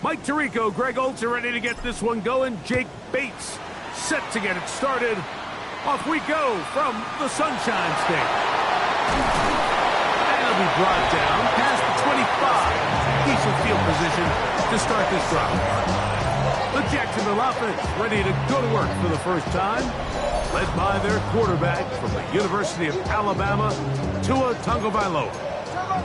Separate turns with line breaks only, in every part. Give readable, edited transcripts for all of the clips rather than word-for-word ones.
Mike Tirico, Greg Oltz are ready to get this one going. Jake Bates set to get it started. Off we go from the Sunshine State. And it'll be brought down past the 25. Decent field position to start this drive. The Jacksonville offense ready to go to work for the first time, led by their quarterback from the University of Alabama, Tua Tagovailoa.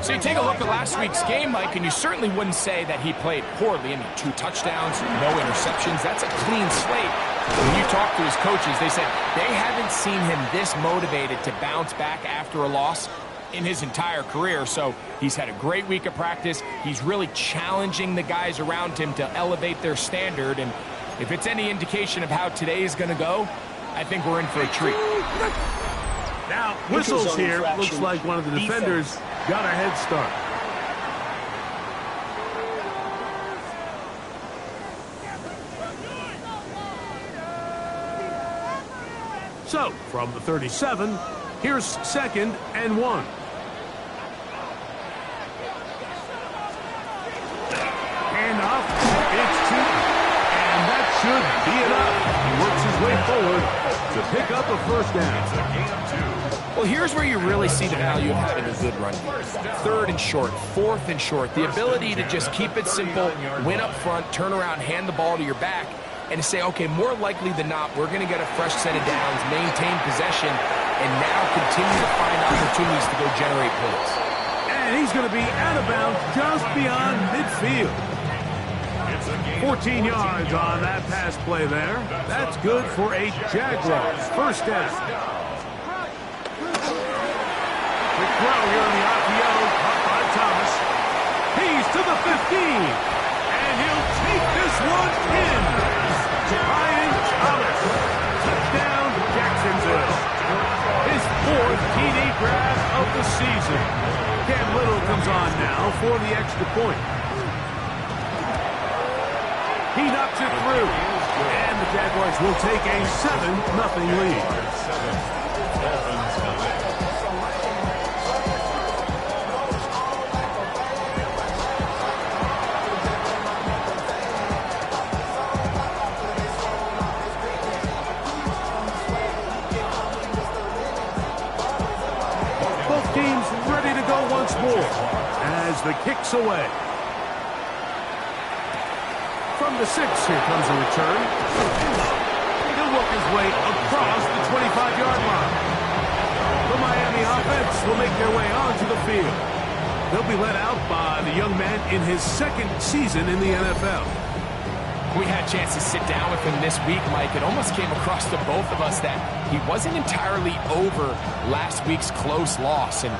So you take a look at last week's game, Mike, and you certainly wouldn't say that he played poorly. I mean, 2 touchdowns, no interceptions. That's a clean slate. When you talk to his coaches, they said they haven't seen him this motivated to bounce back after a loss in his entire career. So he's had a great week of practice. He's really challenging the guys around him to elevate their standard. And if it's any indication of how today is going to go, I think we're in for a treat.
Now, whistles here. Looks like one of the defenders got a head start. So, from the 37, here's 2nd and 1. Handoff. It's 2. And that should be enough. He works his way forward to pick up a first down.
Well, here's where you really see the value of having a good run. 3rd and short, 4th and short. The ability to just keep it simple, win up front, turn around, hand the ball to your back, and to say, okay, more likely than not, we're going to get a fresh set of downs, maintain possession, and now continue to find opportunities to go generate points.
And he's going to be out of bounds just beyond midfield. 14 yards on that pass play there. That's good for a Jaguars first down. Quick throw here on the RPO, caught by Thomas. He's to the 15, and he'll take this one in. Ryan Thomas, touchdown Jacksonville. His 4th TD grab of the season. Cam Little comes on now for the extra point. He knocks it through, and the Jaguars will take a 7-0 lead. Both teams ready to go once more as the kick's away. From the 6, here comes a return. He'll work his way across the 25-yard line. The Miami offense will make their way onto the field. They'll be led out by the young man in his 2nd season in the NFL.
We had a chance to sit down with him this week, Mike. It almost came across to both of us that he wasn't entirely over last week's close loss. And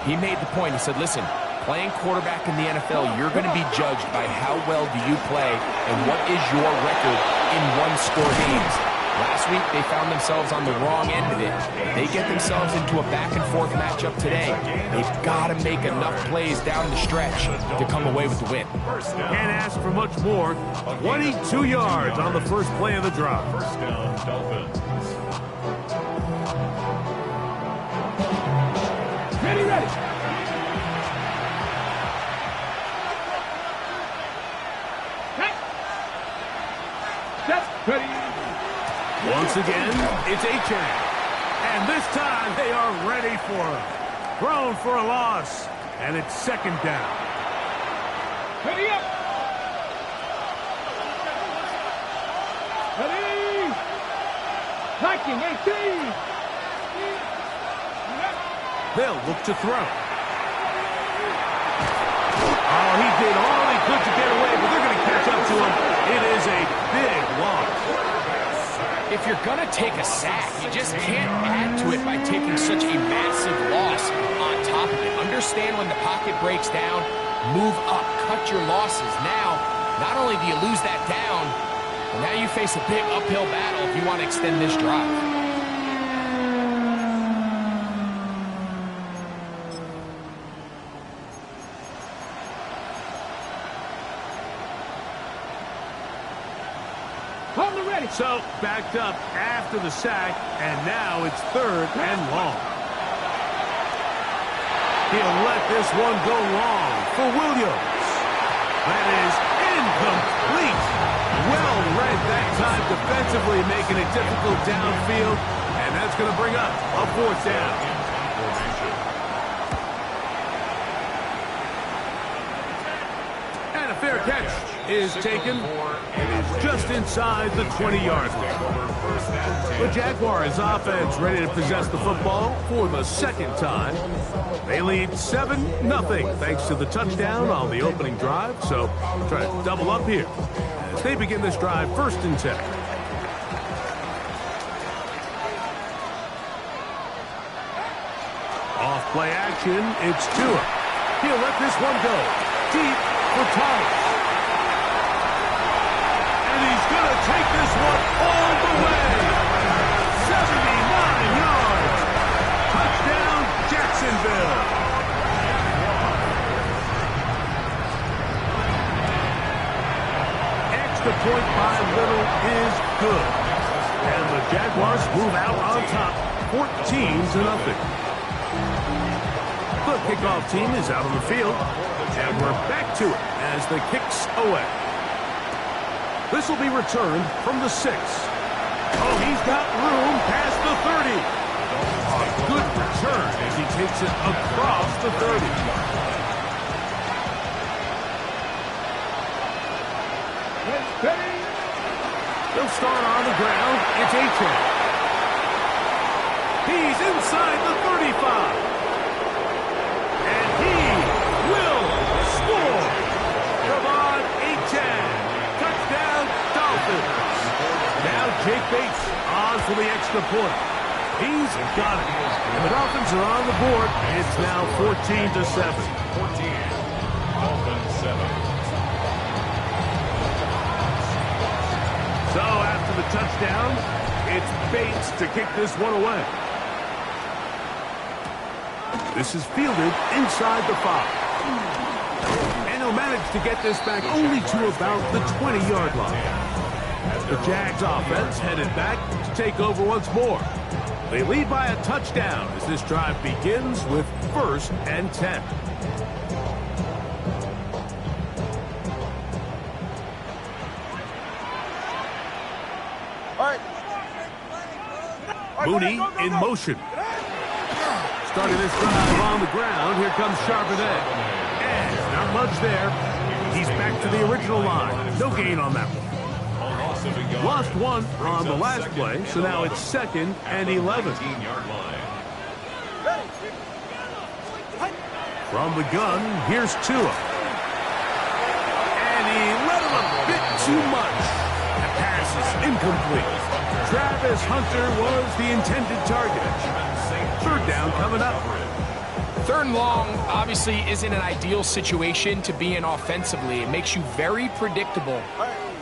he made the point. He said, listen, playing quarterback in the NFL, you're going to be judged by how well do you play and what is your record in one-score games. Last week, they found themselves on the wrong end of it. They get themselves into a back-and-forth matchup today. They've got to make enough plays down the stretch to come away with the win.
Can't ask for much more. 22 yards on the first play of the drive.
First down, Dolphins.
Ready. Once again, it's Achane. And this time, they are ready for him. Thrown for a loss, and it's 2nd down. Ready up! Ready! Hiking, 18! They'll look to throw. Oh, he did all he could to get away, but they're going to catch up to him. It is a big loss.
If you're going to take a sack, you just can't add to it by taking such a massive loss on top of it. Understand when the pocket breaks down, move up, cut your losses. Now, not only do you lose that down, but now you face a big uphill battle if you want to extend this drive.
So, backed up after the sack, and now it's 3rd and long. He'll let this one go long for Williams. That is incomplete. Well read that time defensively, making it difficult downfield. And that's going to bring up a 4th down. And a fair catch is taken. It is just inside the 20-yard line. The Jaguars offense ready to possess the football for the 2nd time. They lead 7-0 thanks to the touchdown on the opening drive. So try to double up here as they begin this drive 1st and 10. Off play action, it's Tua. He'll let this one go deep for Thomas. And he's going to take this one all the way. 79 yards. Touchdown, Jacksonville. Extra point by Little is good. And the Jaguars move out on top, 14-0. The kickoff team is out on the field, and we're back to it as the kick's away. This will be returned from the 6. Oh, he's got room past the 30. A good return as he takes it across the 30. They'll start on the ground. It's A-10. He's inside the 35. And he will score. Come on, A-10. Touchdown, Dolphins. Now Jake Bates on for the extra point. He's got it. And the Dolphins are on the board. It's now 14-7.
14. Dolphins 7.
So after the touchdown, it's Bates to kick this one away. This is fielded inside the 5. And he'll manage to get this back only to about the 20-yard line. The Jags offense headed back to take over once more. They lead by a touchdown as this drive begins with 1st and 10. Mooney in motion. Starting this drive on the ground. Here comes Charbonnet. And not much there. He's back to the original line. No gain on that one. Lost one on the last play, so now it's 2nd and 11. From the gun, here's Tua. And he let him a bit too much. That pass is incomplete. Travis Hunter was the intended target. 3rd down coming up.
3rd and long obviously isn't an ideal situation to be in offensively. It makes you very predictable,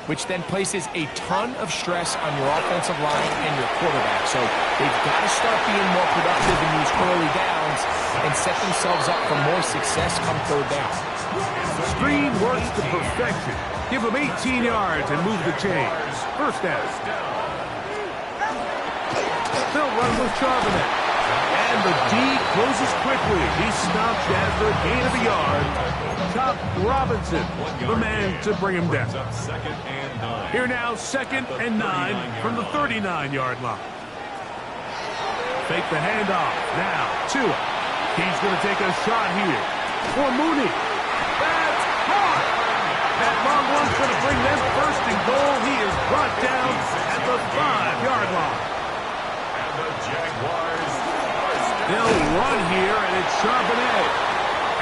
which then places a ton of stress on your offensive line and your quarterback. So they've got to start being more productive in these early downs and set themselves up for more success come 3rd down.
Screen works to perfection. Give them 18 yards and move the chains. 1st down. They'll run with Charbonnet. And the D closes quickly. He's stopped at the gain of a yard. Top Robinson, the man to bring him down. Here now, 2nd and 9 from the 39-yard line. Fake the handoff. Now, Tua. He's going to take a shot here for Mooney. That's caught. That long one's going to bring them 1st and goal. He is brought down at the 5-yard line. They'll run here, and it's Charbonnet.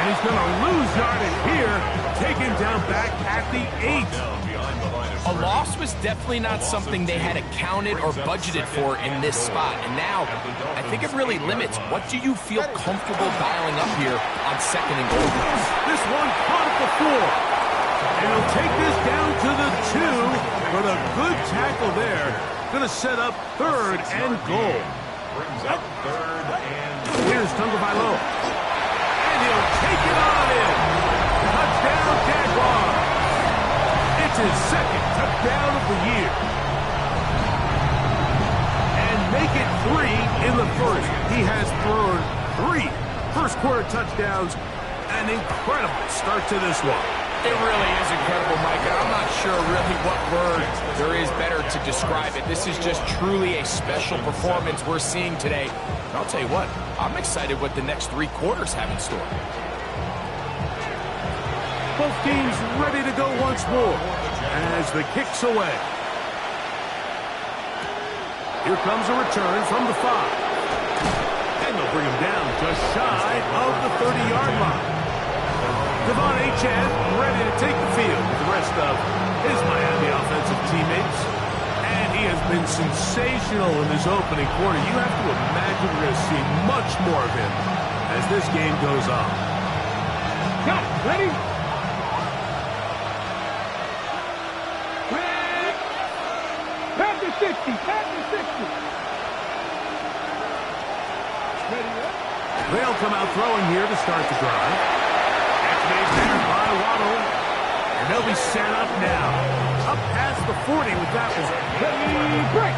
And he's going to lose yardage here, taken down back at the 8.
A loss was definitely not something they had accounted or budgeted for in this spot. And now, I think it really limits what do you feel comfortable dialing up here on 2nd and goal.
This one caught at the 4. And he'll take this down to the 2. But a good tackle there. Going to set up 3rd and goal.
Brings up 3rd and
here's Tagovailoa. And he'll take it on in. Touchdown, Jaguars. It's his 2nd touchdown of the year. And make it 3 in the 1st. He has thrown 3 first quarter touchdowns. An incredible start to this one.
It really is incredible, Mike. I'm not sure really what word there is better to describe it. This is just truly a special performance we're seeing today. And I'll tell you what, I'm excited what the next 3 quarters have in store.
Both teams ready to go once more as the kick's away. Here comes a return from the 5. And they'll bring him down just shy of the 30-yard line. Devon Achane ready to take the field with the rest of his Miami offensive teammates. And he has been sensational in this opening quarter. You have to imagine we're going to see much more of him as this game goes on.
Got it. Ready? Pass to 60. Pass to 60. Ready up?
They'll come out throwing here to start the drive. Made there by Waddle. And they'll be set up now. Up past the 40 with that one.
Ready, break.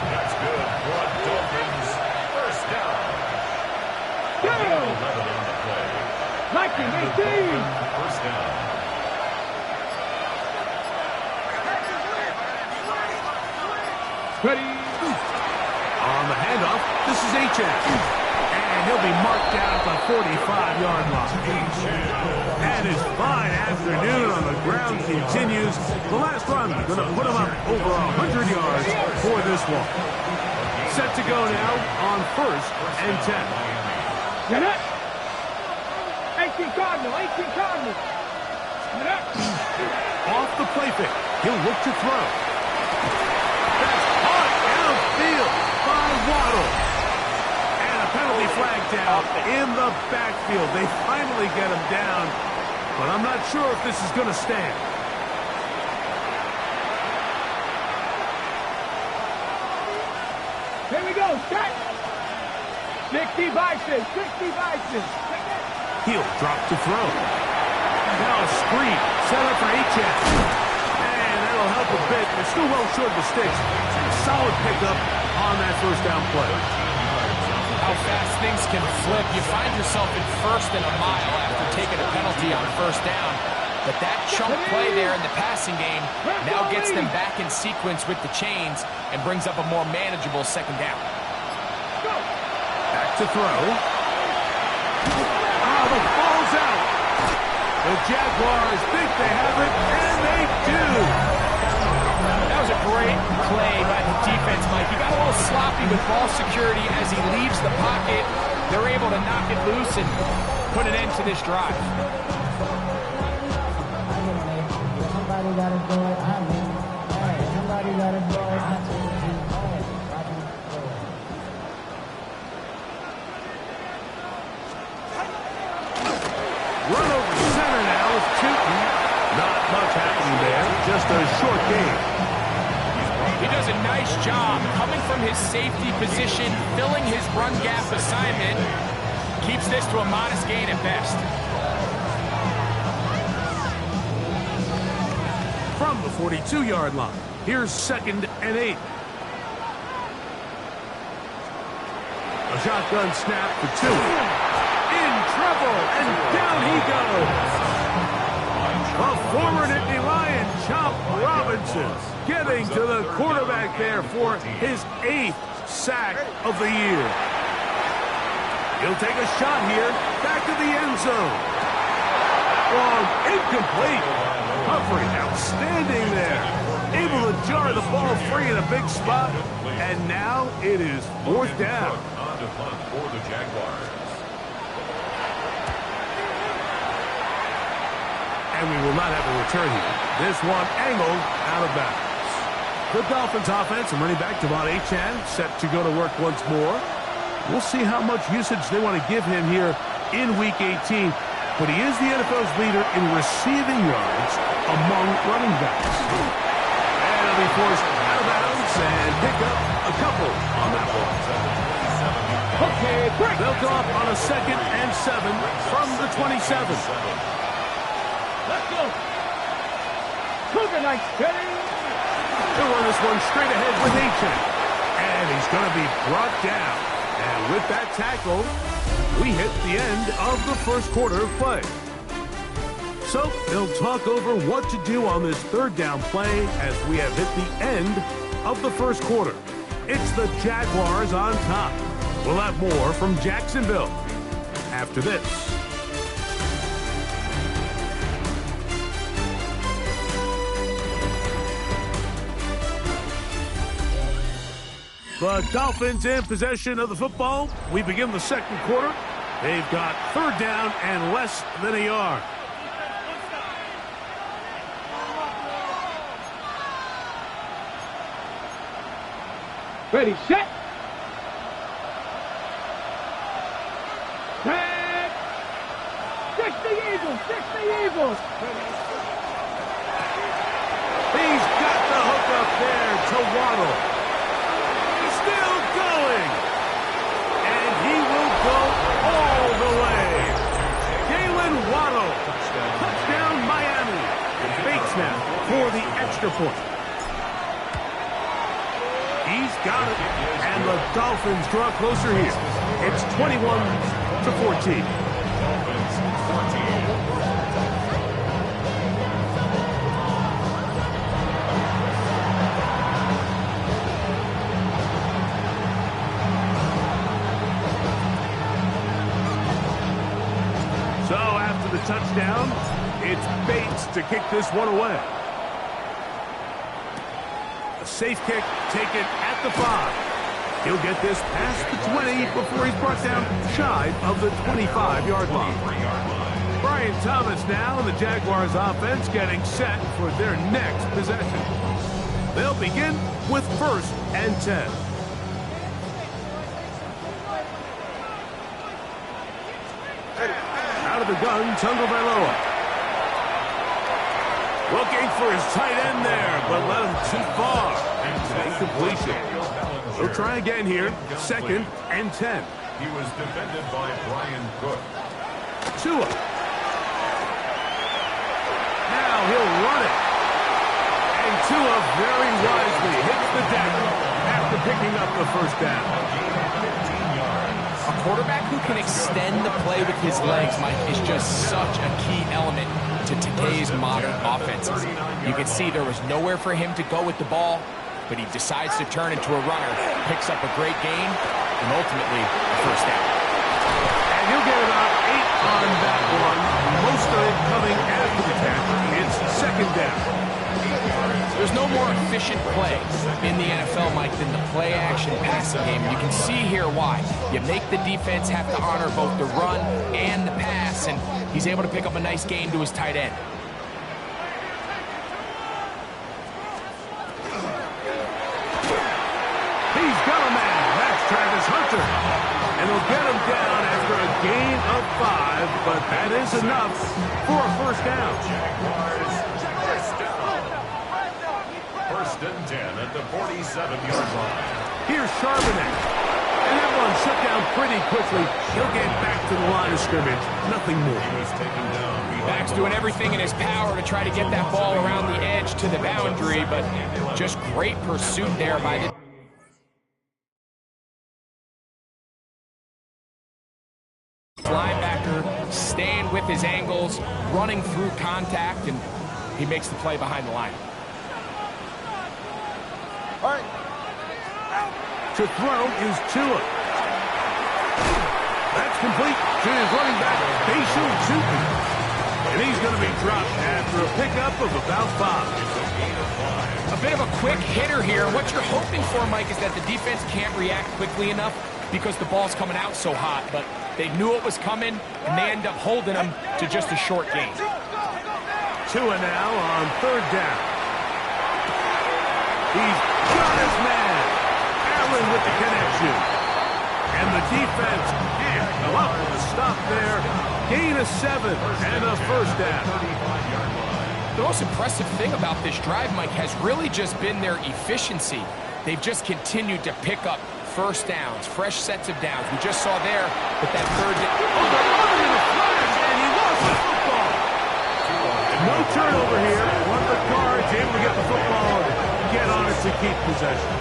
That's good for Dolphins. First down.
Go.
11 on the play.
19, 18.
First down.
Ready.
On the handoff, this is Achane. And he'll be marked down at the 45-yard line. And his fine afternoon on the ground continues. The last run going to put him up over 100 yards for this one. Set to go now on 1st and 10.
Get it. 18 Cardinal. 18 Cardinal. Get it.
Off the play fake. He'll look to throw. That's caught downfield by Waddle. Penalty flag down in the backfield. They finally get him down, but I'm not sure if this is going to stand.
Here we go. Set. 60 Bison. 60 Bison.
He'll drop to throw. Now a screen set up for Achane. And that'll help a bit. They're still well short of the sticks. Solid pickup on that first down play.
How fast things can flip. You find yourself in 1st and a mile after taking a penalty on 1st down. But that chunk play there in the passing game now gets them back in sequence with the chains and brings up a more manageable 2nd down.
Back to throw. Oh, the ball's out. The Jaguars think they have it, and they do.
That was a great play by the defense, Mike. He got a little sloppy with ball security as he leaves the pocket. They're able to knock it loose and put an end to this drive.
Somebody got to do it. I mean, hey, somebody got to do it. I mean,
Run over center now with Chilton. Not much happening there. Just a short game.
He does a nice job coming from his safety position, filling his run gap assignment. Keeps this to a modest gain at best.
From the 42-yard line, here's 2nd and 8. A shotgun snap for 2. In trouble, and down he goes. A former Nittany Lion, Chop Robinson, getting to the quarterback there for his 8th sack of the year. He'll take a shot here, back to the end zone. Long, incomplete. Humphrey, outstanding there. Able to jar the ball free in a big spot. And now it is 4th down.
On to punt for the Jaguars.
And we will not have a return here. This one angled out of bounds. The Dolphins offense and running back Devon Achane set to go to work once more. We'll see how much usage they want to give him here in Week 18. But he is the NFL's leader in receiving yards among running backs. And he'll be forced out of bounds and pick up a couple on that one.
Okay, break.
They'll go up on a 2nd and 7 from the 27.
Let's go. Cougar Knights, ready.
He'll run this one straight ahead with Achane. And he's going to be brought down. And And with that tackle, we hit the end of the first quarter of play. So they'll talk over what to do on this third down play as we have hit the end of the first quarter. It's the Jaguars on top. We'll have more from Jacksonville after this. The Dolphins in possession of the football. We begin the second quarter. They've got third down and less than a yard.
Ready, set. Set. 60 Eagles, 60 Eagles.
He's got the hook up there to Waddle. He's still going. And he will go all the way. Jalen Waddle. Touchdown Miami. Fake snap for the extra point. He's got it. And the Dolphins draw closer here. It's 21-14.
Dolphins 14.
So after the touchdown, it's Bates to kick this one away. A safe kick taken at the 5. He'll get this past the 20 before he's brought down shy of the 25-yard line. Brian Thomas now and the Jaguars offense getting set for their next possession. They'll begin with 1st and 10. Out of the gun, Tagovailoa. Looking for his tight end there, but let him too far. Incompletion. He'll try again here. 2nd and 10.
He was defended by Brian Cook.
Tua. Now he'll run it. And Tua very wisely hits the deck after picking up the first down.
A quarterback who can extend the play with his legs, Mike, is just such a key element to today's modern offenses. You can see there was nowhere for him to go with the ball, but he decides to turn into a runner, picks up a great gain, and ultimately a first down.
And he'll get about 8 on that one. Most of it coming after the tackle. It's 2nd down.
There's no more efficient play in the NFL, Mike, than the play-action passing game. You can see here why. You make the defense have to honor both the run and the pass, and he's able to pick up a nice gain to his tight end.
He's got a man. That's Travis Hunter. And he'll get him down after a gain of 5, but that is enough for a first down.
Jaguars first down. 1st and 10 at the 47-yard line.
Here's Charbonnet. And that one shut down pretty quickly. He'll get back to the line of scrimmage. Nothing more.
He was taken down.
Back's doing everything in his power to try to get that ball around the edge to the boundary, but just great pursuit there by the linebacker, staying with his angles, running through contact, and he makes the play behind the line.
All right. To throw is Tua. That's complete to his running back, Facial Tupi. And he's going to be dropped after a pickup of about 5.
A bit of a quick hitter here. What you're hoping for, Mike, is that the defense can't react quickly enough because the ball's coming out so hot. But they knew it was coming, and they end up holding him to just a short gain.
Tua now on 3rd down. He's got his man. Allen with the connection. And the defense can't come up with a stop there. Gain of 7 and a first down.
The most impressive thing about this drive, Mike, has really just been their efficiency. They've just continued to pick up first downs, fresh sets of downs. We just saw there with that 3rd down.
And he lost the football. No turnover here. One of the guards able to get the football get on it to keep possession.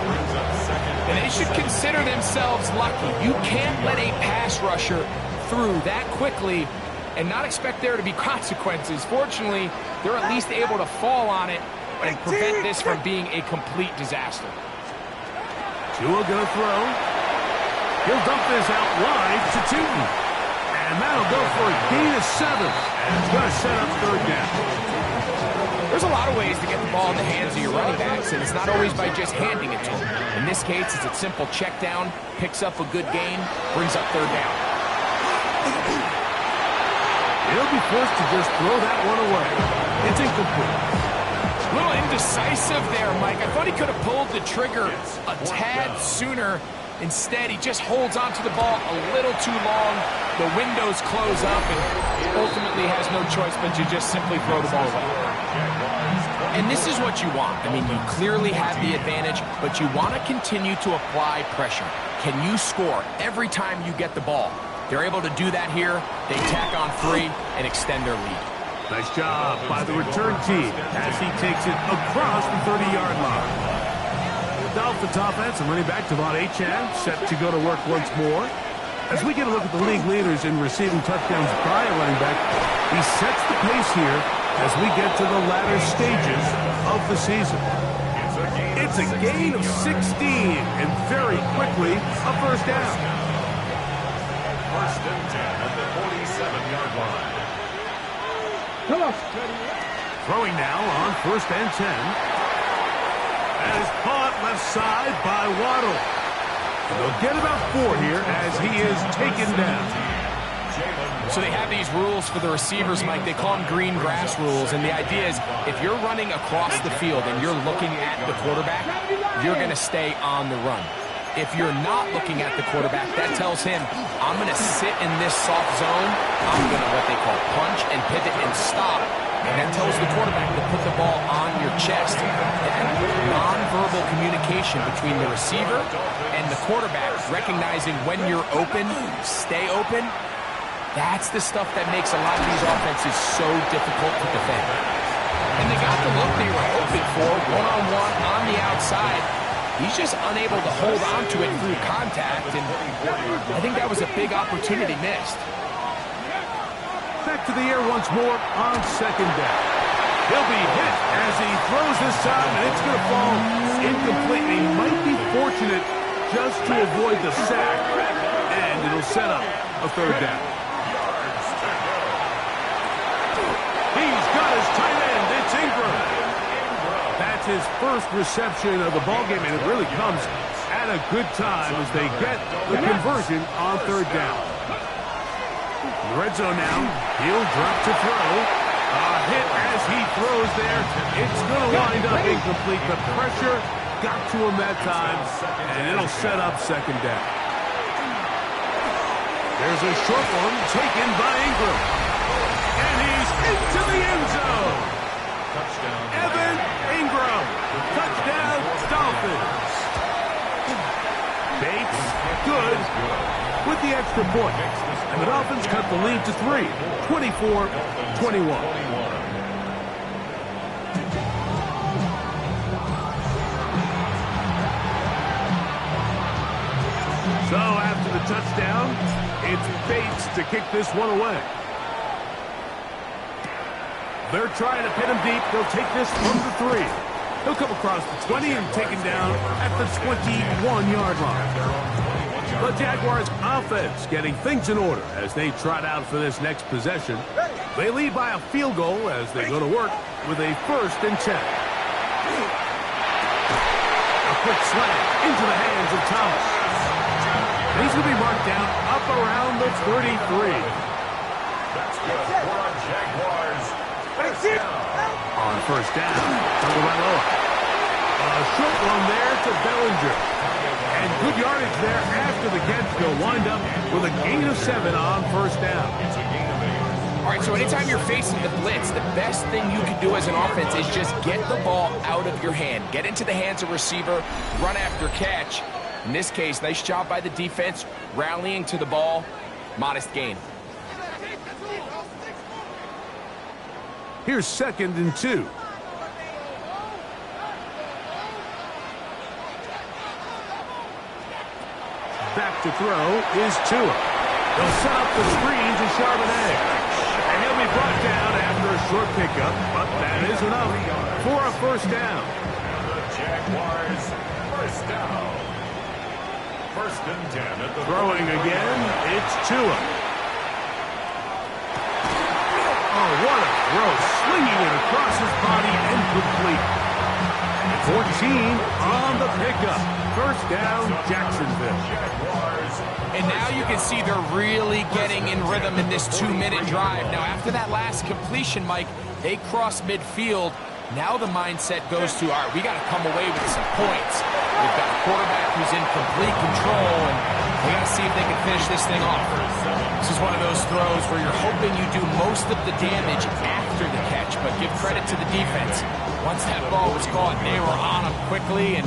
And they should consider themselves lucky. You can't let a pass rusher through that quickly and not expect there to be consequences. Fortunately, they're at least able to fall on it and prevent this from being a complete disaster.
Tua gonna throw. He'll dump this out wide to Tootin. And that'll go for a gain of 7. And it's gonna set up third down.
There's a lot of ways to get the ball in the hands of your running backs, and it's not always by just handing it to them. In this case, it's a simple check down, picks up a good gain, brings up third down.
He'll be forced to just throw that one away. It's incomplete.
A little indecisive there, Mike. I thought he could have pulled the trigger a tad sooner. Instead, he just holds onto the ball a little too long. The windows close up, and ultimately has no choice but to just simply throw the ball away. And this is what you want. I mean, you clearly have the advantage, but you want to continue to apply pressure. Can you score every time you get the ball? They're able to do that here. They tack on 3 and extend their lead.
Nice job by the return team as he takes it across the 30-yard line. The Dolphins offense and running back Devon Achane set to go to work once more. As we get a look at the league leaders in receiving touchdowns by a running back, he sets the pace here as we get to the latter stages of the season. It's a gain of 16 and very quickly a first down.
First and 10 at the 47-yard line.
Throwing now on first and 10. That is caught left side by Waddle. They'll get about 4 here as he is taken down.
So they have these rules for the receivers, Mike. They call them green grass rules. And the idea is if you're running across the field and you're looking at the quarterback, you're going to stay on the run. If you're not looking at the quarterback, that tells him, I'm going to sit in this soft zone. I'm going to what they call punch and pivot and stop. And that tells the quarterback to put the ball on your chest. That nonverbal communication between the receiver and the quarterback, recognizing when you're open, stay open, that's the stuff that makes a lot of these offenses so difficult to defend. And they got the look they were hoping for, one-on-one on the outside. He's just unable to hold on to it through contact, and I think that was a big opportunity missed.
Back to the air once more on second down. He'll be hit as he throws this time, and it's going to fall incomplete. He might be fortunate just to avoid the sack, and it'll set up a third down. He's got his tight end. It's Ingram. That's his first reception of the ballgame, and it really comes at a good time as they get the conversion on third down. In the red zone now, he'll drop to throw. A hit as he throws there. It's going to wind up incomplete. The pressure got to him that time, and it'll set up second down. There's a short one taken by Ingram. And he's into the end zone.
Touchdown.
Evan Ingram. Touchdown, Dolphins. Bates, good with the extra point. And the Dolphins cut the lead to 3, 24-21. So after the touchdown, it's Bates to kick this one away. They're trying to pin him deep. They'll take this from the 3. He'll come across the 20 and taken down at the 21-yard line. The Jaguars offense getting things in order as they trot out for this next possession. They lead by a field goal as they go to work with a first and 10. A quick slant into the hands of Thomas. And he's going to be marked down up around the 33.
That's good for our Jaguars.
On first down, Tagovailoa. A short one there to Bellinger. And good yardage there after the catch. They'll wind up with a gain of 7 on first down.
All right, so anytime you're facing the blitz, the best thing you can do as an offense is just get the ball out of your hand. Get into the hands of receiver, run after catch. In this case, nice job by the defense, rallying to the ball, modest gain.
Here's second and 2. to throw is Tua. He'll set up the screen to Charbonnet. And he'll be brought down after a short pickup, but that is enough for a first down.
The Jaguars, first down. First and 10 at the
Throwing again, it's Tua. Oh, what a throw. Slinging it across his body and complete. 14 on the pickup. First down, Jacksonville.
And now you can see they're really getting in rhythm in this 2-minute drive. Now, after that last completion, Mike, they cross midfield. Now the mindset goes to, all right, we got to come away with some points. We've got a quarterback who's in complete control, and we got to see if they can finish this thing off. This is one of those throws where you're hoping you do most of the damage after the catch, but give credit to the defense. Once that ball was caught, they were on him quickly, and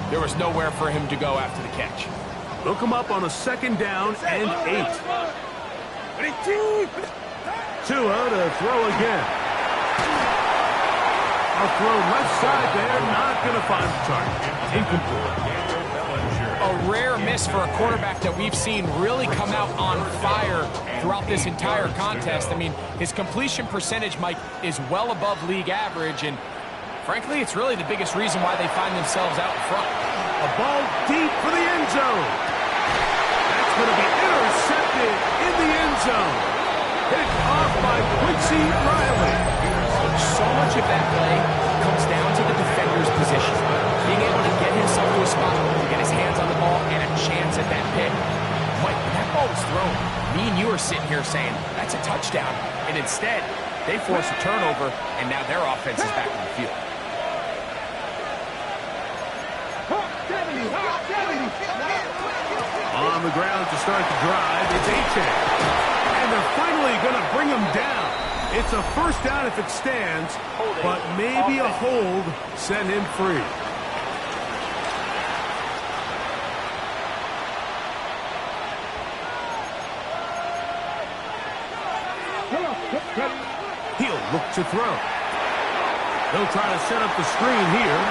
there was nowhere for him to go after the catch.
Look him up on a second down and 8. Tua to throw again. A throw left side there, not going to find the target. Incomplete.
A rare miss for a quarterback that we've seen really come out on fire throughout this entire contest. I mean, his completion percentage, Mike, is well above league average, and frankly, it's really the biggest reason why they find themselves out in front.
A ball deep for the end zone. That's going to be intercepted in the end zone. Picked off by Quincy Riley.
So much of that play comes down to the defender's position. Being able to get himself to a spot, to get his hands on the ball, and a chance at that pick. Mike, when that ball was thrown, me and you are sitting here saying, that's a touchdown. And instead, they force a turnover, and now their offense is back on the field.
On the ground to start the drive, it's Achane. And they're finally going to bring him down. It's a first down if it stands, but maybe a hold set him free. He'll look to throw. They'll try to set up the screen here.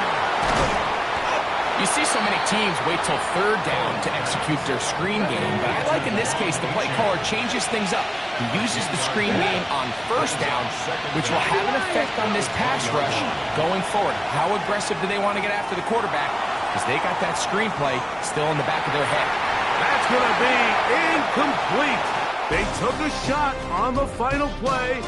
You see so many teams wait till third down to execute their screen game, but I like in this case the play caller changes things up. He uses the screen game on first down, which will have an effect on this pass rush going forward. How aggressive do they want to get after the quarterback? Because they got that screen play still in the back of their head.
That's going to be incomplete. They took a shot on the final play.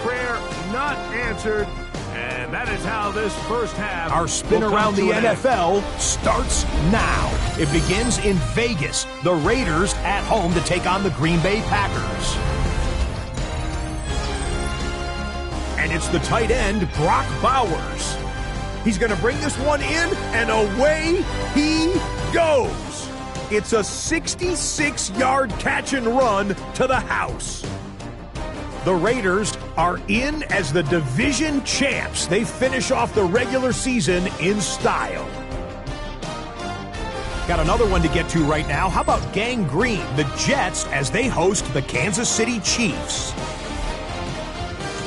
Prayer not answered. And that is how this first half.
Our spin around the NFL starts now. It begins in Vegas. The Raiders at home to take on the Green Bay Packers. And it's the tight end, Brock Bowers. He's going to bring this one in, and away he goes. It's a 66-yard catch and run to the house. The Raiders are in as the division champs. They finish off the regular season in style. Got another one to get to right now. How about Gang Green, the Jets, as they host the Kansas City Chiefs?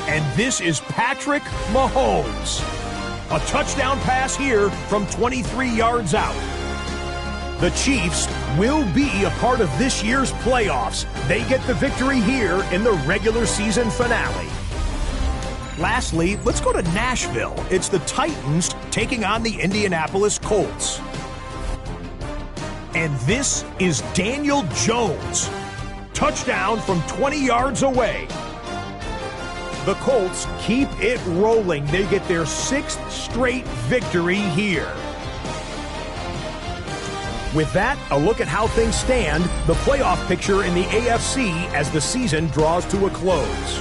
And this is Patrick Mahomes. A touchdown pass here from 23 yards out. The Chiefs will be a part of this year's playoffs. They get the victory here in the regular season finale. Lastly, let's go to Nashville. It's the Titans taking on the Indianapolis Colts. And this is Daniel Jones. Touchdown from 20 yards away. The Colts keep it rolling. They get their 6th straight victory here. With that, a look at how things stand, the playoff picture in the AFC as the season draws to a close.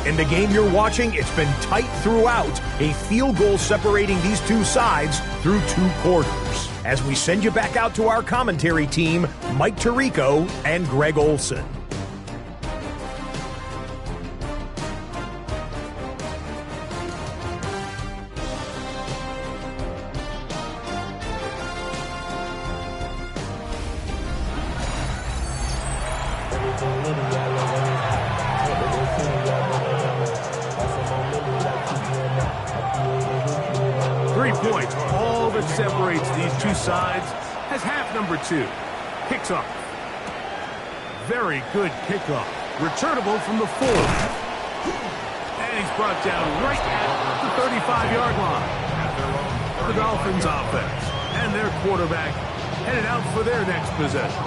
In the game you're watching, it's been tight throughout, a field goal separating these two sides through 2 quarters. As we send you back out to our commentary team, Mike Tirico and Greg Olson. Separates these two sides as half number 2.
Kicks off. Very good kickoff. Returnable from the 4. And he's brought down right at the 35-yard line. The Dolphins offense and their quarterback headed out for their next possession.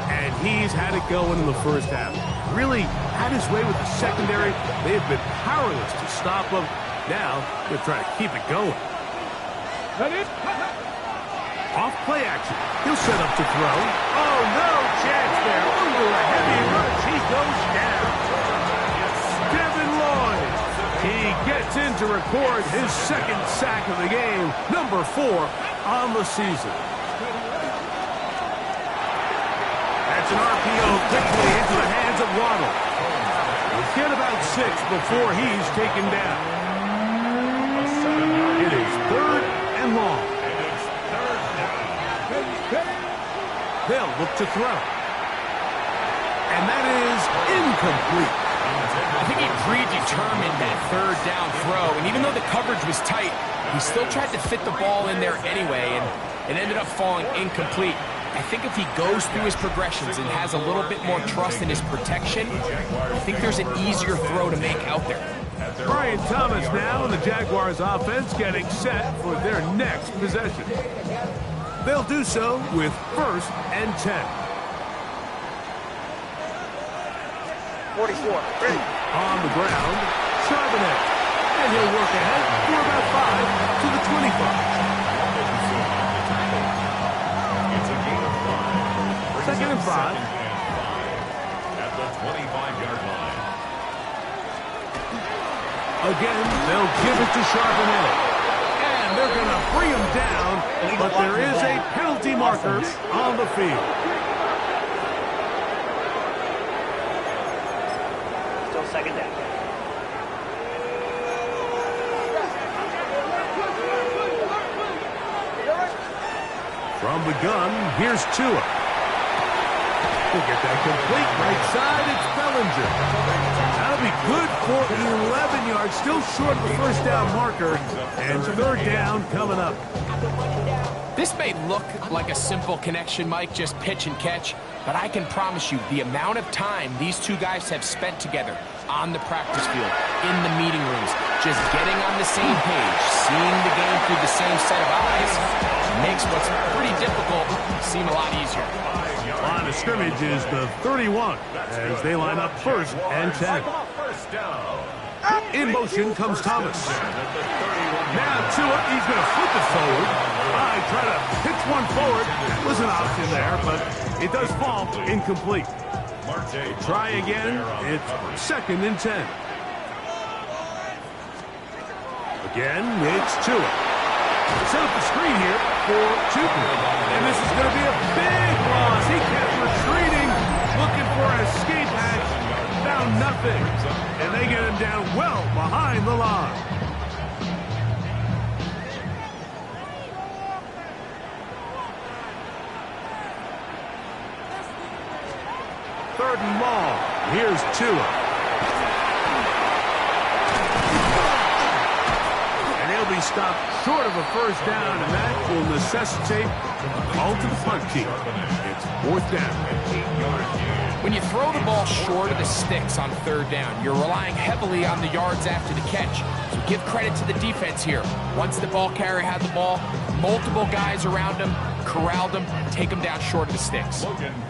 And he's had it going in the first half. Really had his way with the secondary. They have been powerless to stop him. Now they're trying to keep it going. Off play action. He'll set up to throw. Oh, no chance there. Over a heavy rush. He goes down. Devin Lloyd. He gets in to record his second sack of the game. Number 4 on the season. That's an RPO quickly into the hands of Waddle. We'll get about 6 before he's taken down. It is 3rd and long. They'll look to throw. And that is incomplete.
I think he predetermined that 3rd down throw, and even though the coverage was tight, he still tried to fit the ball in there anyway, and it ended up falling incomplete. I think if he goes through his progressions and has a little bit more trust in his protection, I think there's an easier throw to make out there.
Brian Thomas now and the Jaguars offense getting set for their next possession. They'll do so with 1st and 10.
44. Ready.
On the ground, Charbonnet. And he'll work ahead for about 5 to the 25.
It's a gain of 5.
2nd and 5.
At the 25-yard line.
Again, they'll give it to Charbonnet. And they're going to bring him down, but there is a penalty marker on the field.
Still 2nd down.
From the gun, here's Tua. He'll get that complete right side. It's Bellinger. That'll be good for 11 yards. Still short of the 1st down marker. And 3rd down coming up.
This may look like a simple connection, Mike, just pitch and catch, but I can promise you the amount of time these two guys have spent together on the practice field, in the meeting rooms, just getting on the same page, seeing the game through the same set of eyes, makes what's pretty difficult seem a lot easier.
Line of scrimmage is the 31 as they line up 1st and 10. In motion comes Thomas. Now Tua, he's going to flip it forward. Try to pitch one forward. That was an option there, but it does fall incomplete. Try again. It's 2nd and 10. Again, it's Tua. Set up the screen here for 2. And this is going to be a big loss. He kept retreating, looking for an escape hatch. Found nothing. And they get him down well behind the line. Third and long. Here's Tua. And he'll be stopped short of a 1st down, and that will necessitate a call to the punt team. It's 4th down.
When you throw the ball short of the sticks on 3rd down, you're relying heavily on the yards after the catch. So give credit to the defense here. Once the ball carrier had the ball, multiple guys around him, corralled him, take him down short of the sticks.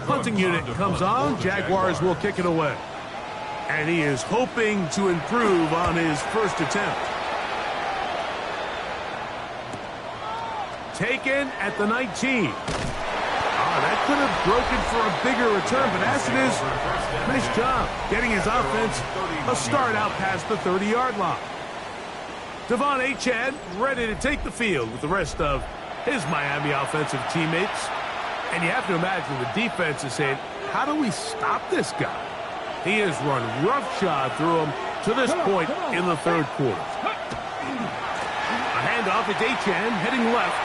Punting unit comes on. Jaguars will kick it away. And he is hoping to improve on his 1st attempt. Taken at the 19. That could have broken for a bigger return, but as it is, nice job getting his offense a start out past the 30-yard line. Devon Achane ready to take the field with the rest of his Miami offensive teammates. And you have to imagine the defense is saying, how do we stop this guy? He has run roughshod through him to this point in the 3rd quarter. A handoff at Achane heading left.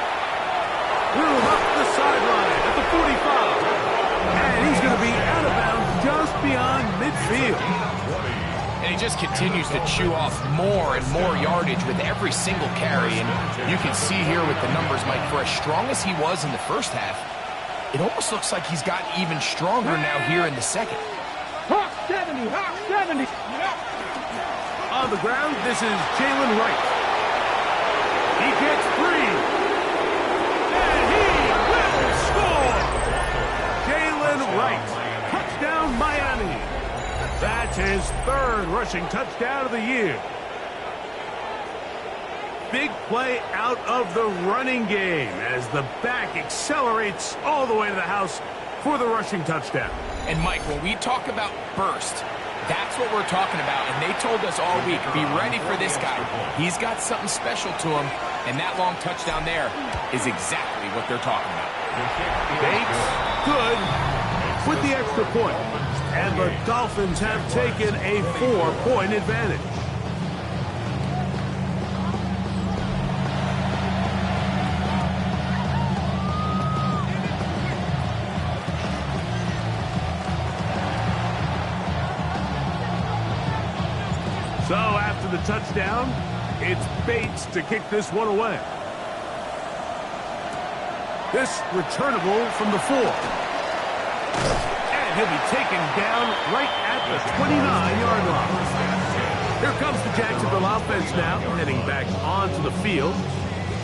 Threw him up the sideline at the 45. And he's going to be out of bounds just beyond midfield.
And he just continues to chew off more and more yardage with every single carry. And you can see here with the numbers, Mike, for as strong as he was in the 1st half, it almost looks like he's gotten even stronger now here in the second.
Hawk 70, Hawk 70.
On the ground, this is Jalen Wright. He gets free. And he will score! Jalen Wright. Touchdown, Miami. That's his third rushing touchdown of the year. Big play out of the running game as the back accelerates all the way to the house for the rushing touchdown.
And Mike, when we talk about burst, that's what we're talking about. And they told us all week, be ready for this guy. He's got something special to him. And that long touchdown there is exactly what they're talking about.
Bates, good, with the extra point. And the Dolphins have taken a 4-point advantage. So after the touchdown, it's Bates to kick this one away. This returnable from the 4. And he'll be taken down right at the 29-yard line. Here comes the Jacksonville offense now, heading back onto the field.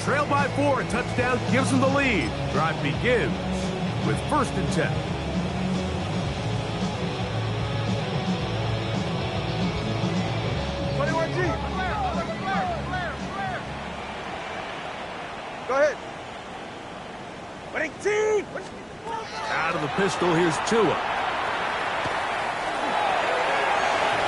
Trail by 4, a touchdown gives them the lead. Drive begins with 1st and 10.
Go ahead.
Out of the pistol, here's Tua.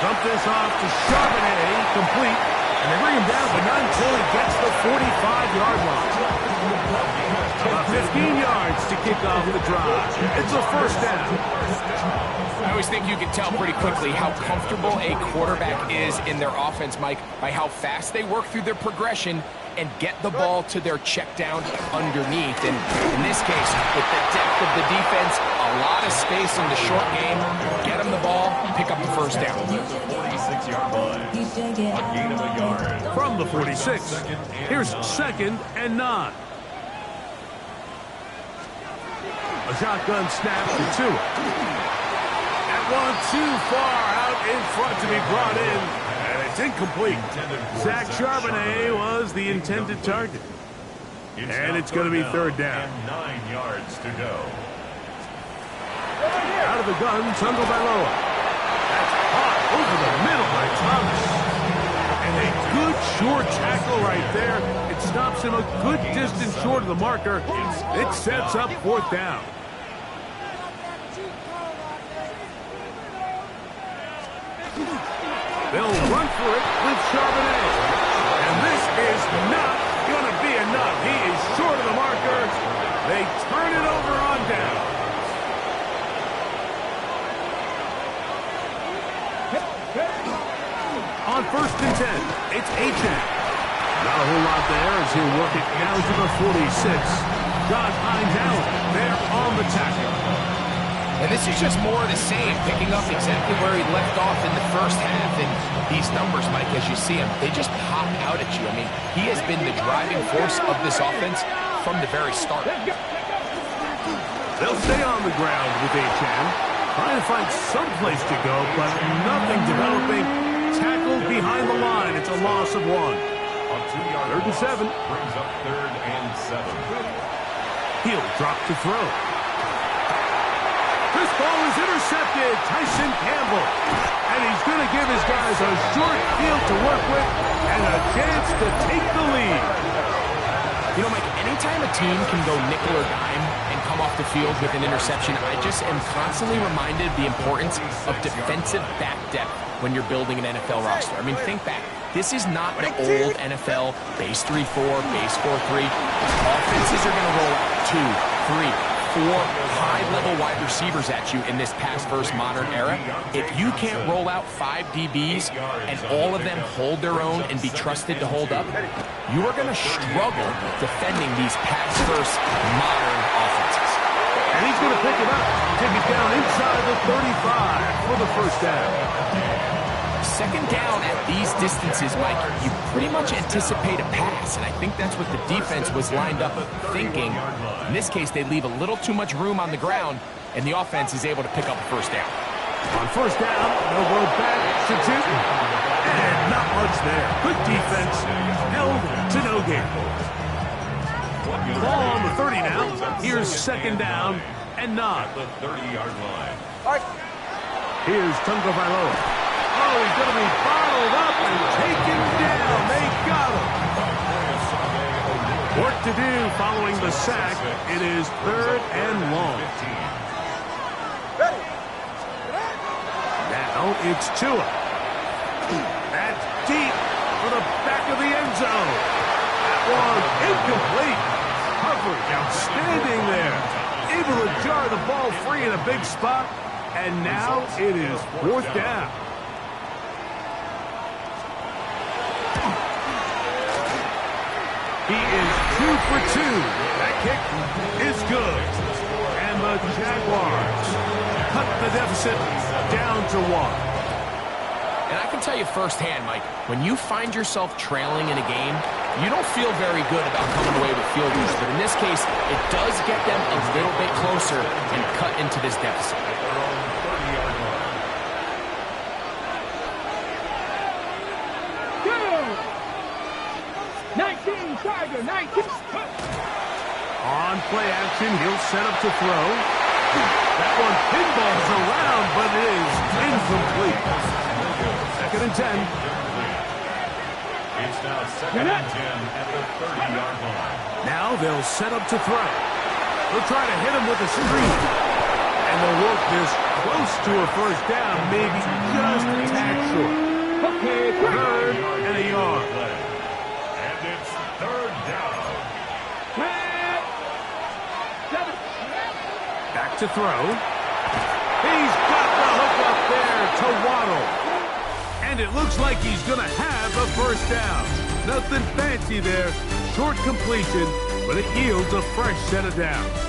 Dump this off to Charbonnet, complete. And they bring him down, but not until he gets the 45-yard line. About 15 yards to kick off the drive. It's a 1st down.
I always think you can tell pretty quickly how comfortable a quarterback is in their offense, Mike, by how fast they work through their progression and get the ball to their check down underneath. And in this case, with the depth of the defense, a lot of space in the short game, get them the ball, pick up the 1st down.
46-yard line. A gain of a yard.
From the 46, here's 2nd and 9. A shotgun snap to Tua. That one too far out in front to be brought in. And it's incomplete. Zach Charbonnet was the intended target. And it's going to be 3rd down.
And 9 yards to go.
Out of the gun, Tagovailoa. That's hot over the middle by Thomas. And a good short tackle right there. It stops him a good distance short of the marker. It sets up 4th down. They'll run for it with Charbonnet. And this is not going to be enough. He is short of the marker. They turn it over on down. On 1st and 10, it's Achane. Not a whole lot there as he'll work it down to the 46. Josh Hines Allen there on the tackle.
And this is just more of the same, picking up exactly where he left off in the 1st half. And these numbers, Mike, as you see them, they just pop out at you. I mean, he has been the driving force of this offense from the very start.
They'll stay on the ground with Achane, trying to find some place to go, but nothing developing. Tackled behind the line. It's a loss of 1.
On 2-yard
3rd and 7.
Brings up 3rd and 7.
He'll drop to throw. This ball is intercepted. Tyson Campbell. And he's going to give his guys a short field to work with and a chance to take the lead.
You know, Mike, anytime a team can go nickel or dime and come off the field with an interception, I just am constantly reminded of the importance of defensive back depth when you're building an NFL roster. I mean, think back. This is not the old NFL base 3-4, base 4-3. Offenses are going to roll out 2, 3, 4 high-level wide receivers at you in this pass-first modern era. If you can't roll out 5 DBs and all of them hold their own and be trusted to hold up, you are going to struggle defending these pass-first modern offenses.
And he's going to pick it up, take it down inside the 35 for the 1st down.
Second down at these distances, Mike, you pretty much anticipate a pass, and I think that's what the defense was lined up thinking. In this case, they leave a little too much room on the ground, and the offense is able to pick up a first down.
On first down, they'll go back to Newton. And not much there. Good defense, held to no gain. Ball on the 30 now. Here's second down and 9.
The 30-yard line.
Here's Tunga Vailoa. Oh, he's going to be bottled up and taken down. They got him. Work to do following the sack. It is 3rd and long. Now it's Tua. That's deep for the back of the end zone. That one incomplete. Coverage outstanding there. Able to jar the ball free in a big spot. And now it is 4th down. He is 2 for 2. That kick is good. And the Jaguars cut the deficit down to 1.
And I can tell you firsthand, Mike, when you find yourself trailing in a game, you don't feel very good about coming away with field goals. But in this case, it does get them a little bit closer and cut into this deficit.
19, Tiger, 19.
On play action, he'll set up to throw. That one pinballs around, but it is incomplete. 2nd and 10.
It's now 2nd and 10 at the 30-yard line.
Now they'll set up to throw. They'll try to hit him with a screen. And they'll work this close to a first down, maybe just a tad short.
Okay,
3rd and a yard.
And it's 3rd down.
Back to throw. He's got the hook up there to Waddle. And it looks like he's going to have a first down. Nothing fancy there. Short completion, but it yields a fresh set of downs.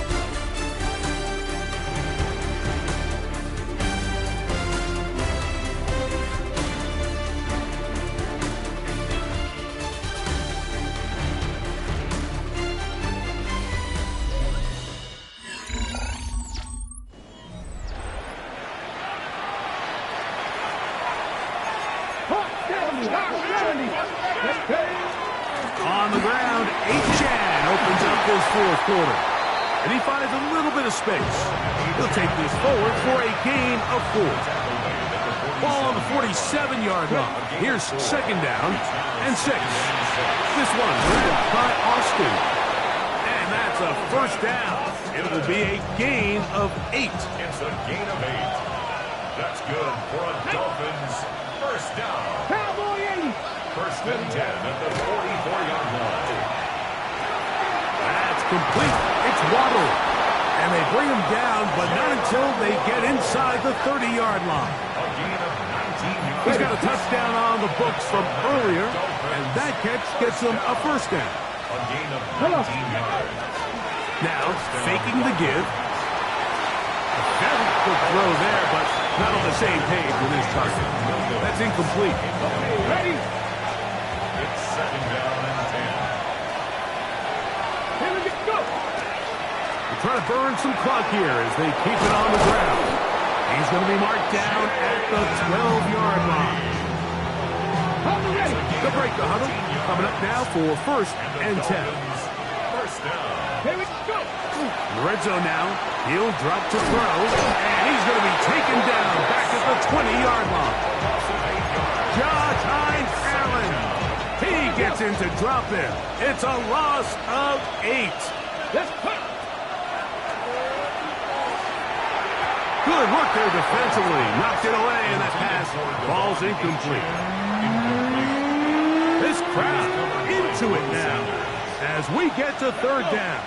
On the ground, Achan opens up this 4th quarter. And he finds a little bit of space. He'll take this forward for a gain of 4. Ball on the 47-yard line. Here's second down and 6. This one led by Austin. And that's a first down. It will be a gain of 8.
It's a gain of 8. That's good for a Dolphins first down.
Cowboy 80.
1st and 10 at the 44-yard line.
That's complete. It's Waddle. And they bring him down, but not until they get inside the 30-yard line.
A gain of 19 yards.
He's got a touchdown on the books from earlier, and that catch gets him a first down.
A gain of 19 yards.
Now, faking the give. A very good throw there, but not on the same page with his target. That's incomplete.
Ready?
It's 2nd down and 10.
Here we go.
They're trying to burn some clock here as they keep it on the ground. He's going to be marked down at the 12-yard line.
Huddle ready.
The break the huddle. Coming up now for 1st and 10.
First down.
Here we go.
In the red zone now. He'll drop to throw, and he's going to be taken down back at the 20-yard line. Josh Hines Allen. He gets in to drop it. It's a loss of 8.
Let's put.
Good work there defensively. Knocked it away, and that pass falls incomplete. This crowd into it now as we get to 3rd down.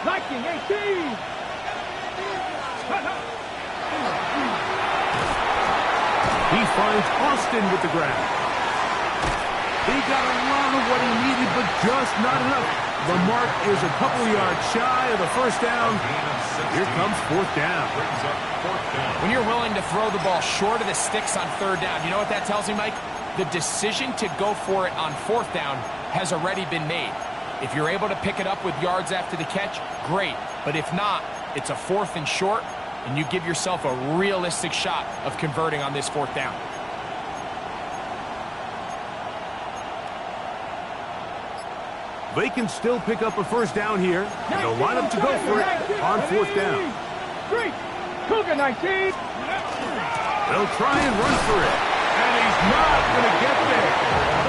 Liking 18.
He finds Austin with the grab. He got a lot of what he needed, but just not enough. The mark is a couple yards shy of the first down. Here comes fourth down.
When you're willing to throw the ball short of the sticks on third down, you know what that tells me, Mike? The decision to go for it on fourth down has already been made. If you're able to pick it up with yards after the catch, great. But if not, it's a fourth and short, and you give yourself a realistic shot of converting on this fourth down.
They can still pick up a first down here. They'll line up to go for it on fourth down.
Cougar 19.
They'll try and run for it. And he's not going to get there.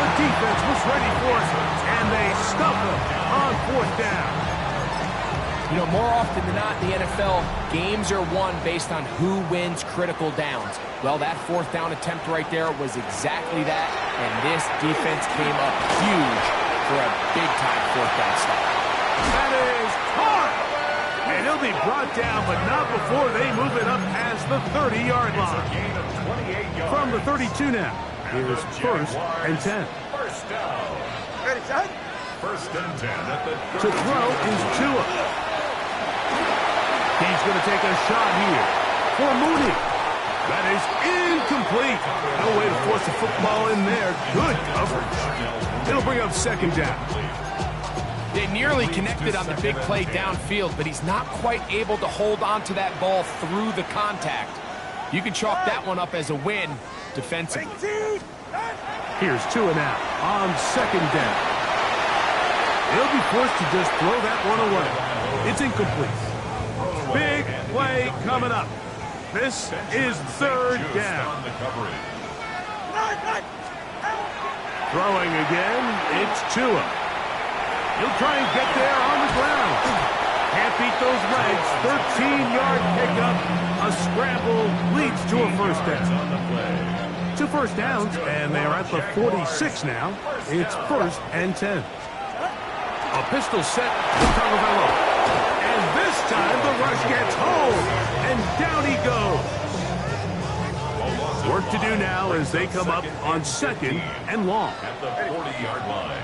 The defense was ready for it, and they stop him on fourth down.
You know, more often than not in the NFL, games are won based on who wins critical downs. Well, that fourth down attempt right there was exactly that, and this defense came up huge for a big-time fourth down stop.
That is hard. And he'll be brought down, but not before they move it up past the 30-yard line. From the 32 now. Here's first and 10.
First down.
Ready, son?
First and 10 at the
To throw is Tua. He's going to take a shot here for Mooney. That is incomplete. No way to force the football in there. Good coverage. It'll bring up second down.
They nearly connected on the big play downfield, but he's not quite able to hold on to that ball through the contact. You can chalk that one up as a win defensively.
Here's Tua now on second down. He'll be forced to just throw that one away. It's incomplete. Big play coming up. This is third down. Throwing again, it's Tua. He'll try and get there on the ground. Can't beat those legs. 13-yard pickup. A scramble leads to a first down. 2 first downs, and they are at the 46 now. It's first and 10. A pistol set to Tagovailoa. And this time the rush gets home. And down he goes. Work to do now as they come up on second and long.
At the 40-yard line.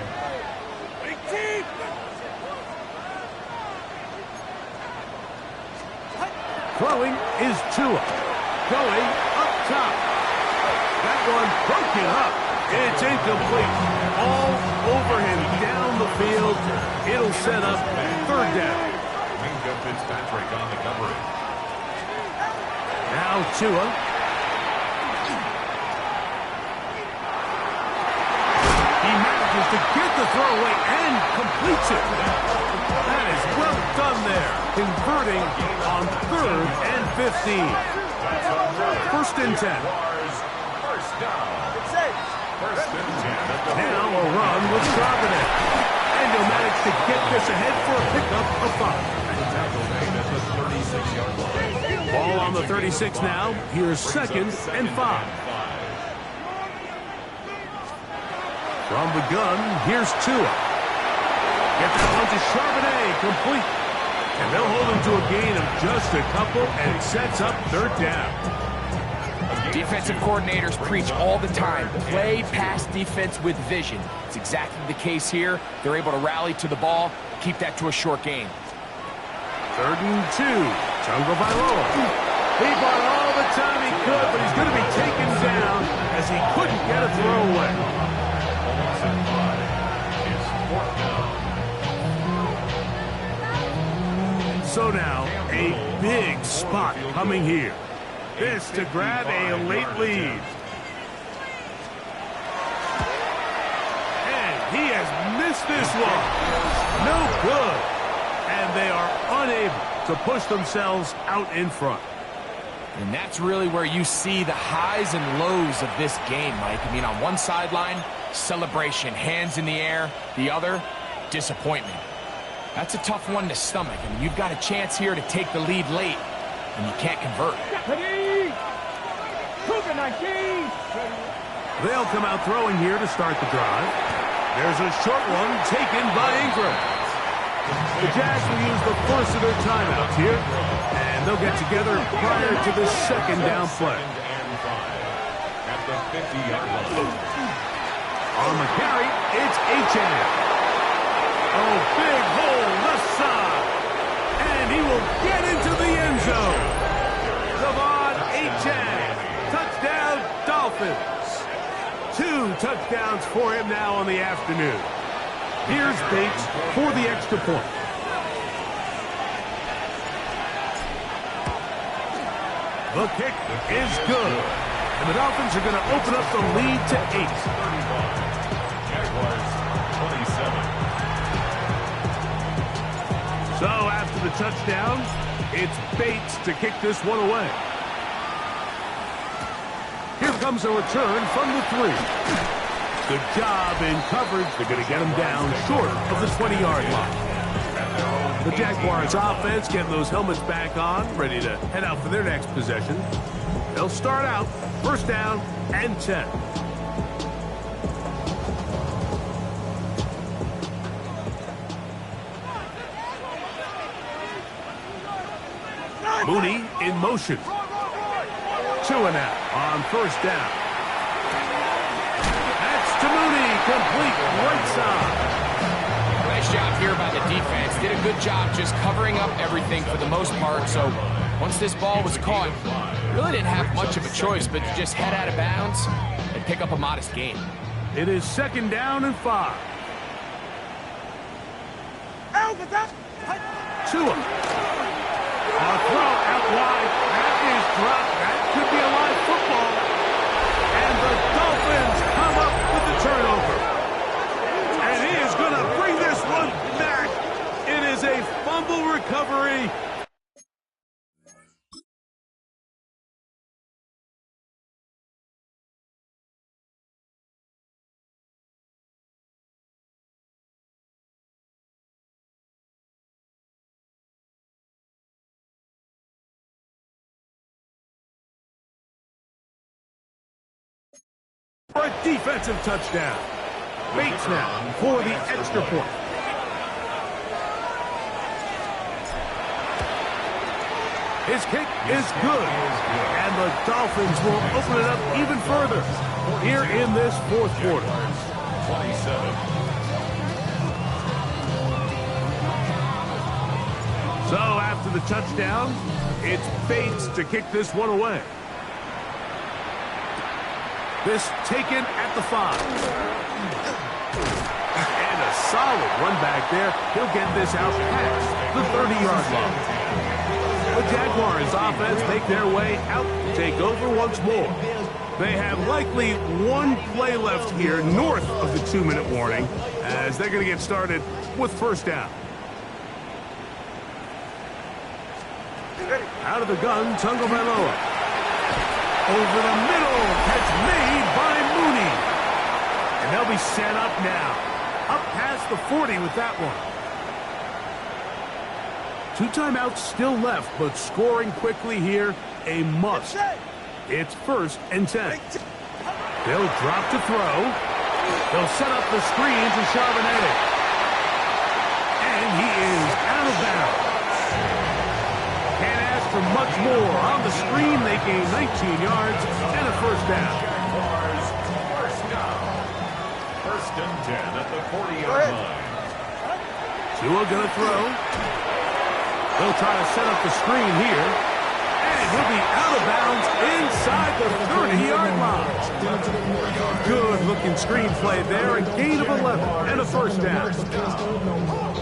Throwing is Tua. Going up top. That one broken up. It's incomplete. All over him down the field. It'll set up third down.
Minka Fitzpatrick on the coverage.
Now Tua. He manages to get the throw away and completes it. That is well done there. Converting on third and 15. First and 10.
First down. First and 10.
Now a run with Charbonnet. And he'll manage to get this ahead for a pickup of 5.
Tackle made at the 36-yard line.
Ball on the 36 now. Here's second and 5. From the gun, here's Tua. Get that one to Charbonnet, complete. And they'll hold him to a gain of just a couple, and it sets up third down.
Defensive coordinators preach all the time, play pass defense with vision. It's exactly the case here. They're able to rally to the ball, keep that to a short gain.
Third and 2, Tagovailoa. He bought all the time he could, but he's going to be taken down as he couldn't get a throw away. So now, a big spot coming here. This to grab a late lead. And he has missed this one. No good. And they are unable to push themselves out in front.
And that's really where you see the highs and lows of this game, Mike. I mean, on one sideline, celebration, hands in the air. The other, disappointment. That's a tough one to stomach. I mean, you've got a chance here to take the lead late, and you can't convert.
Cougar 19.
They'll come out throwing here to start the drive. There's a short one taken by Ingram. The Jags will use the first of their timeouts here, and they'll get together prior to the second down play.
At the 50-yard line.
On the carry, it's Achane. Oh, big hole left side. And he will get into the end zone. Devon Achane. Touchdown, Dolphins. 2 touchdowns for him now on the afternoon. Here's Bates for the extra point. The kick is good. And the Dolphins are going to open up the lead to 8.
Jaguars 27.
So after the touchdown, it's Bates to kick this one away. Here comes a return from the 3. Good job in coverage. They're going to get him down short of the 20-yard line. The Jaguars offense getting those helmets back on, ready to head out for their next possession. They'll start out first down and 10. Mooney in motion. 2 and out on first down. That's to Mooney, complete right side.
Nice job here by the defense. Did a good job just covering up everything for the most part. So once this ball was caught, really didn't have much of a choice but to just head out of bounds and pick up a modest gain.
It is second down and 5. Tua. A throw out wide. That is dropped. That could be a live football. And the Dolphins come up with the turnover. And he is going to bring this one back. It is a fumble recovery. For a defensive touchdown. Bates now for the extra point. His kick is good. And the Dolphins will open it up even further here in this fourth quarter.
27.
So after the touchdown, it's Bates to kick this one away. This taken at the 5. And a solid run back there. He'll get this out past the 30-yard line. The Jaguars offense make their way out to take over once more. They have likely one play left here north of the 2-minute warning as they're going to get started with first down. Out of the gun, Tagovailoa. Over the middle, catch made by Mooney. And they'll be set up now. Up past the 40 with that one. 2 timeouts still left, but scoring quickly here, a must. It's first and 10. They'll drop to throw. They'll set up the screen to Charbonnet. And he is out of bounds. Can't ask for much more. On the screen, they gain 19 yards and a first down.
Jaguars first down. First and 10 at the 40-yard line.
Tua gonna throw. They'll try to set up the screen here. And he'll be out of bounds inside the 30-yard line. Good-looking screen play there. A gain of 11 and a first down.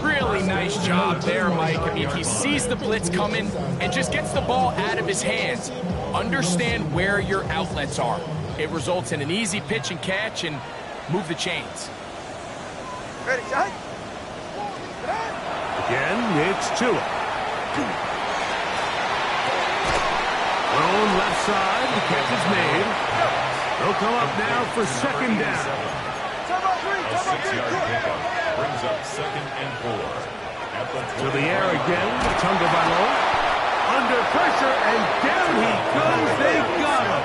Really nice job there, Mike. I mean, he sees the blitz coming and just gets the ball out of his hands. Understand where your outlets are. It results in an easy pitch and catch and move the chains.
Ready, shot.
Again, it's Tua. Thrown left side. The catch is made. They'll come up now for second down.
A 6-yard pickup brings up second and 4. At the
To the air again, Tagovailoa. Under pressure, and down he goes. They got him.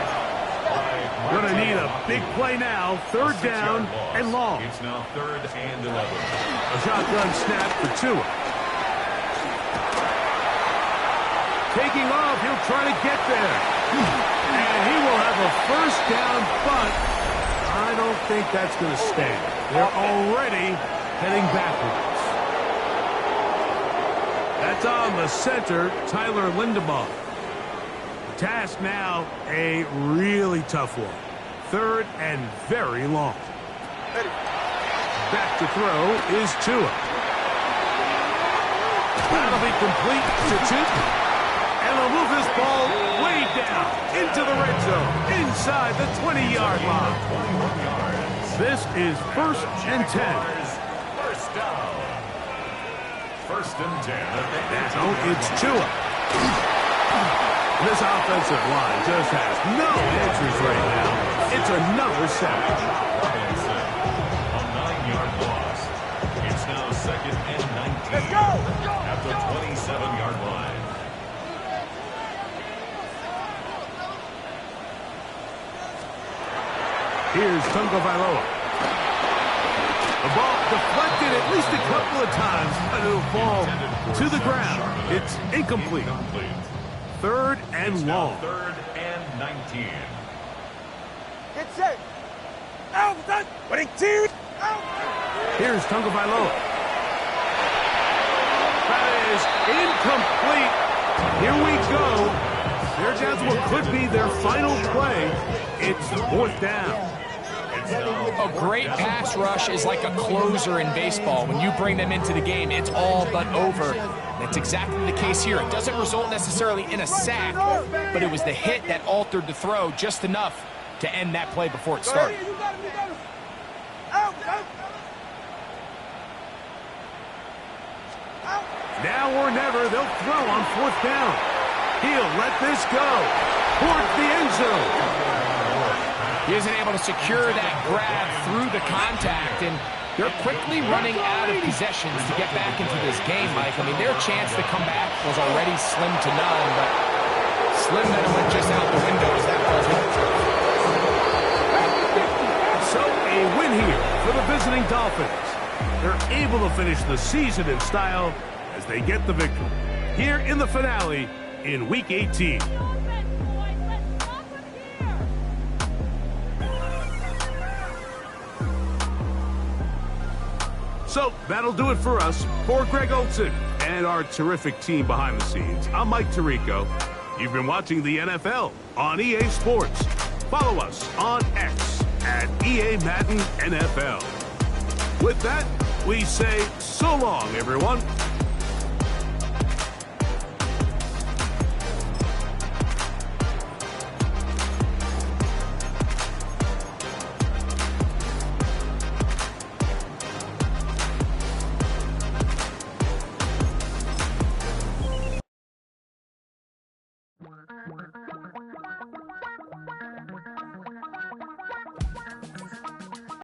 Gonna need a big play now. Third down and long.
It's now third and 11.
A shotgun snap for Tua. Taking off, he'll try to get there. And he will have a first down, but I don't think that's going to stand. They're already heading backwards. That's on the center, Tyler Lindebaugh. The task now, a really tough one. 3rd and very long. Back to throw is Tua. That'll be complete to Tua. And they'll move this ball way down into the red zone, inside the 20-yard line. This is 1st and 10.
First down. 1st and 10.
Now it's Tua. This offensive line just has no answers right now. It's another sack.
A 9-yard loss. It's now 2nd and 19.
Let's go!
At the 27-yard line.
Here's Tungo Vailoa. The ball deflected at least a couple of times, but it'll fall to the ground. It's incomplete. 3rd and long.
3rd and 19.
Get set. Out. Winning team. Out.
Here's Tungo Vailoa. That is incomplete. Here we go. They're down to what could be their final play. It's 4th down.
A great pass rush is like a closer in baseball. When you bring them into the game, it's all but over. That's exactly the case here. It doesn't result necessarily in a sack, but it was the hit that altered the throw just enough to end that play before it started.
Now or never, they'll throw on 4th down. He'll let this go towards the end zone.
He isn't able to secure that grab through the contact, and they're quickly running out of possessions to get back into this game, Mike. I mean, their chance to come back was already slim to none, but slim that it went just out the window as that ball's hit.
So a win here for the visiting Dolphins. They're able to finish the season in style as they get the victory here in the finale in Week 18. So that'll do it for us. For Greg Olson and our terrific team behind the scenes, I'm Mike Tirico. You've been watching the NFL on EA Sports. Follow us on X at EA Madden NFL. With that, we say so long, everyone.